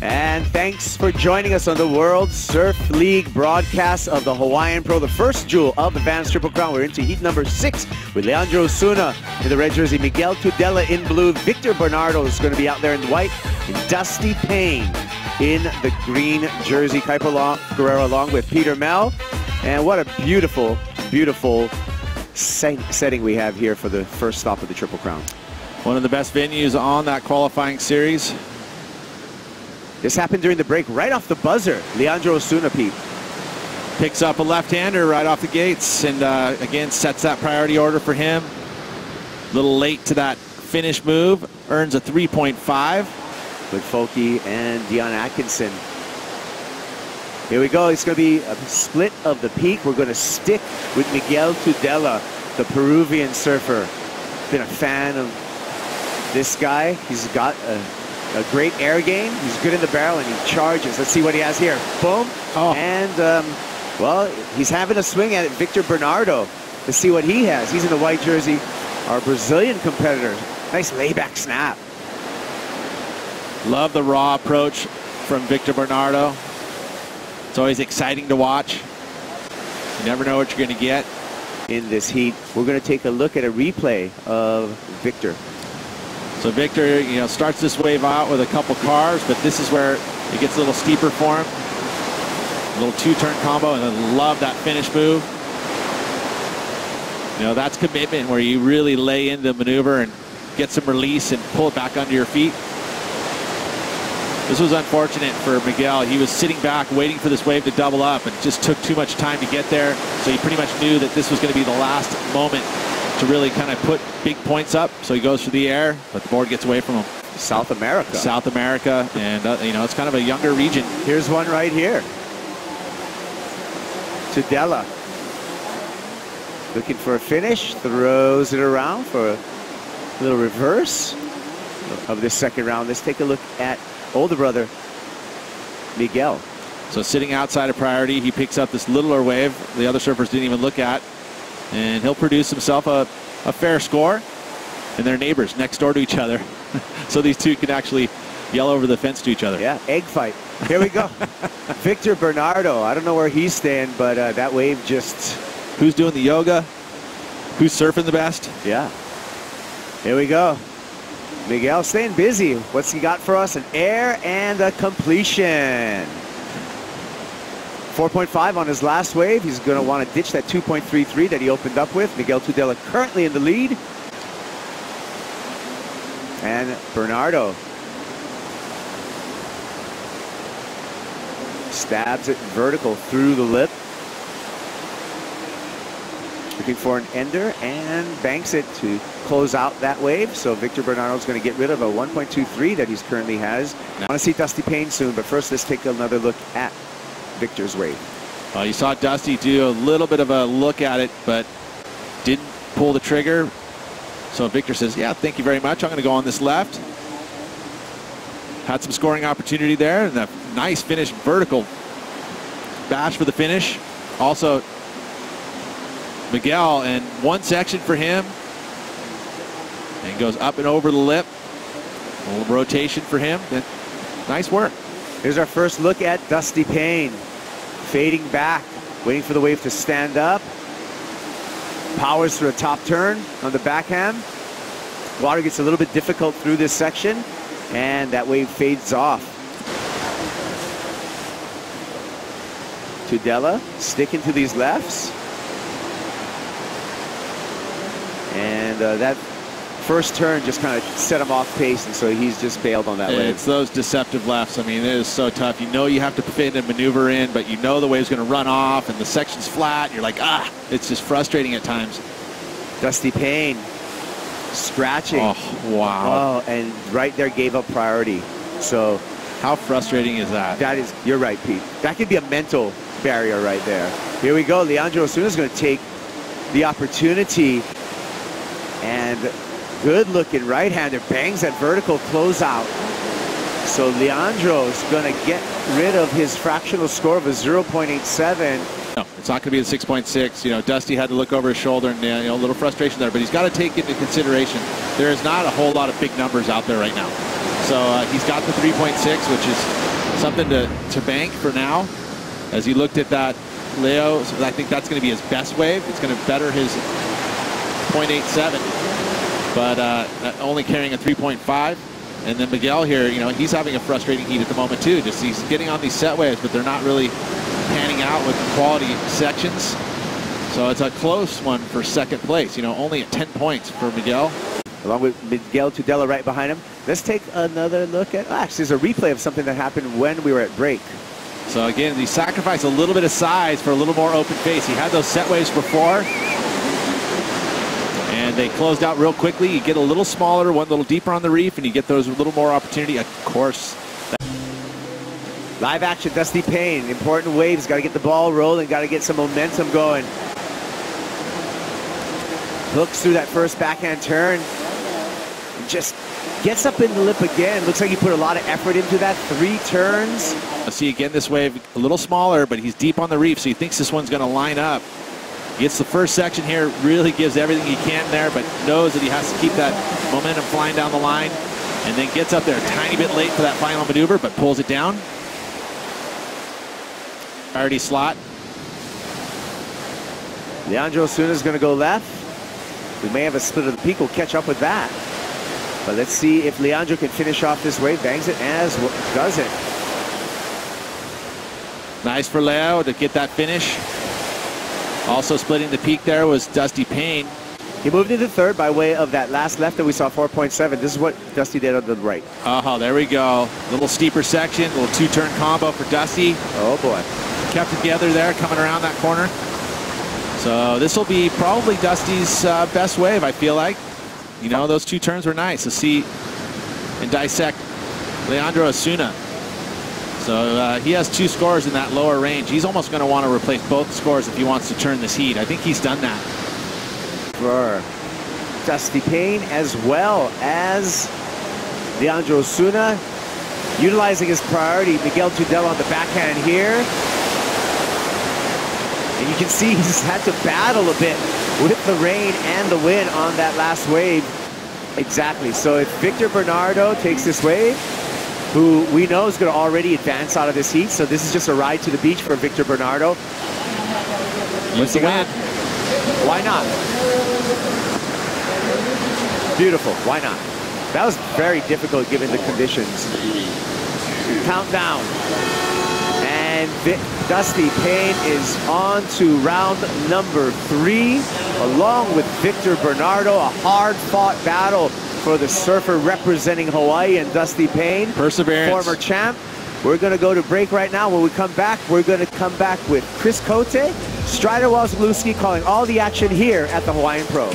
And thanks for joining us on the World Surf League broadcast of the Hawaiian Pro, the first jewel of the Vans Triple Crown. We're into heat number 6 with Leandro Osuna in the red jersey, Miguel Tudela in blue, Victor Bernardo is going to be out there in white, and Dusty Payne in the green jersey. Kaipo Guerrero along with Peter Mel. And what a beautiful, beautiful setting we have here for the first stop of the Triple Crown. One of the best venues on that qualifying series. This happened during the break, right off the buzzer. Leandro Osuna, Pete. Picks up a left-hander right off the gates, and again, sets that priority order for him. A little late to that finish move, earns a 3.5. With Folke and Dion Atkinson. Here we go, it's gonna be a split of the peak. We're gonna stick with Miguel Tudela, the Peruvian surfer. Been a fan of this guy. He's got a great air game. He's good in the barrel and he charges. Let's see what he has here. Boom. Oh. And, well, he's having a swing at it. Victor Bernardo. Let's see what he has. He's in the white jersey. Our Brazilian competitor. Nice layback snap. Love the raw approach from Victor Bernardo. It's always exciting to watch. You never know what you're going to get. In this heat, we're going to take a look at a replay of Victor. So Victor, you know, starts this wave out with a couple cars, but this is where it gets a little steeper for him. A little two-turn combo, and I love that finish move. You know, that's commitment where you really lay into the maneuver and get some release and pull it back under your feet. This was unfortunate for Miguel. He was sitting back waiting for this wave to double up and just took too much time to get there. So he pretty much knew that this was going to be the last moment to really kind of put big points up. So he goes for the air, but the board gets away from him. South America. South America, and you know, it's kind of a younger region. Here's one right here. Tudela. Looking for a finish, throws it around for a little reverse of this second round. Let's take a look at older brother, Miguel. So sitting outside of priority, he picks up this littler wave the other surfers didn't even look at, and he'll produce himself a fair score, and they're neighbors next door to each other. So these two can actually yell over the fence to each other. Yeah, egg fight. Here we go. Victor Bernardo, I don't know where he's staying, but that wave just... Who's doing the yoga? Who's surfing the best? Yeah. Here we go. Miguel staying busy. What's he got for us? An air and a completion. 4.5 on his last wave. He's going to want to ditch that 2.33 that he opened up with. Miguel Tudela currently in the lead. And Bernardo stabs it vertical through the lip. Looking for an ender and banks it to close out that wave. So Victor Bernardo's going to get rid of a 1.23 that he currently has. I want to see Dusty Payne soon, but first let's take another look at Victor's wave. Well, you saw Dusty do a little bit of a look at it, but didn't pull the trigger. So Victor says, yeah, thank you very much. I'm going to go on this left. Had some scoring opportunity there, and a nice finish, vertical bash for the finish. Also, Miguel, and one section for him, and goes up and over the lip. A little rotation for him. Nice work. Here's our first look at Dusty Payne. Fading back, waiting for the wave to stand up. Powers through a top turn on the backhand. Water gets a little bit difficult through this section, and that wave fades off. Tudela sticking to these lefts. And that first turn just kind of set him off pace, and so he's just bailed on that wave. It's those deceptive lefts. I mean, it is so tough. You know you have to fit and maneuver in, but you know the wave's going to run off, and the section's flat. And you're like, ah, it's just frustrating at times. Dusty Payne scratching. Oh, wow. Oh, and right there gave up priority. So how frustrating is that? That is, you're right, Pete. That could be a mental barrier right there. Here we go. Leandro Osuna's going to take the opportunity, and good looking right-hander bangs that vertical closeout. So Leandro's going to get rid of his fractional score of a 0.87. No, it's not going to be the 6.6. You know, Dusty had to look over his shoulder, and you know, a little frustration there, but he's got to take into consideration there is not a whole lot of big numbers out there right now. So he's got the 3.6, which is something to bank for now. As he looked at that, Leo, so I think that's going to be his best wave. It's going to better his 0.87, but only carrying a 3.5. And then Miguel here, you know, he's having a frustrating heat at the moment too. Just he's getting on these set waves, but they're not really panning out with quality sections. So it's a close one for second place, you know, only at 10 points for Miguel. Along with Miguel Tudela right behind him. Let's take another look at, actually, there's a replay of something that happened when we were at break. So again, he sacrificed a little bit of size for a little more open face. He had those set waves before, and they closed out real quickly. You get a little smaller, one little deeper on the reef, and you get those a little more opportunity. Of course. Live action, Dusty Payne. Important waves, got to get the ball rolling, got to get some momentum going. Hooks through that first backhand turn. Just gets up in the lip again. Looks like he put a lot of effort into that. 3 turns. See again this wave a little smaller, but he's deep on the reef, so he thinks this one's going to line up. Gets the first section here, really gives everything he can there, but knows that he has to keep that momentum flying down the line, and then gets up there a tiny bit late for that final maneuver, but pulls it down. Already slot. Leandro Osuna's going to go left. We may have a split of the peak. We'll catch up with that. But let's see if Leandro can finish off this wave. Bangs it as does it. Nice for Leo to get that finish. Also splitting the peak there was Dusty Payne. He moved into third by way of that last left that we saw, 4.7. This is what Dusty did on the right. Oh, there we go. Little steeper section, little 2-turn combo for Dusty. Oh boy. Kept it together there, coming around that corner. So this will be probably Dusty's best wave, I feel like. You know, those 2 turns were nice. Let's see and dissect Leandro Osuna. So he has 2 scores in that lower range. He's almost going to want to replace both scores if he wants to turn this heat. I think he's done that. For Dusty Payne as well as Leandro Osuna, utilizing his priority, Miguel Tudela on the backhand here. And you can see he's had to battle a bit with the rain and the wind on that last wave. Exactly. So if Victor Bernardo takes this wave, who we know is going to already advance out of this heat, so this is just a ride to the beach for Victor Bernardo. Use the wind. Why not? Beautiful. Why not? That was very difficult given the conditions. Countdown. And Dusty Payne is on to round number 3, along with Victor Bernardo. A hard-fought battle for the surfer representing Hawaii and Dusty Payne. Perseverance. Former champ. We're going to go to break right now. When we come back, we're going to come back with Chris Cote, Strider Wozglewski calling all the action here at the Hawaiian Pro.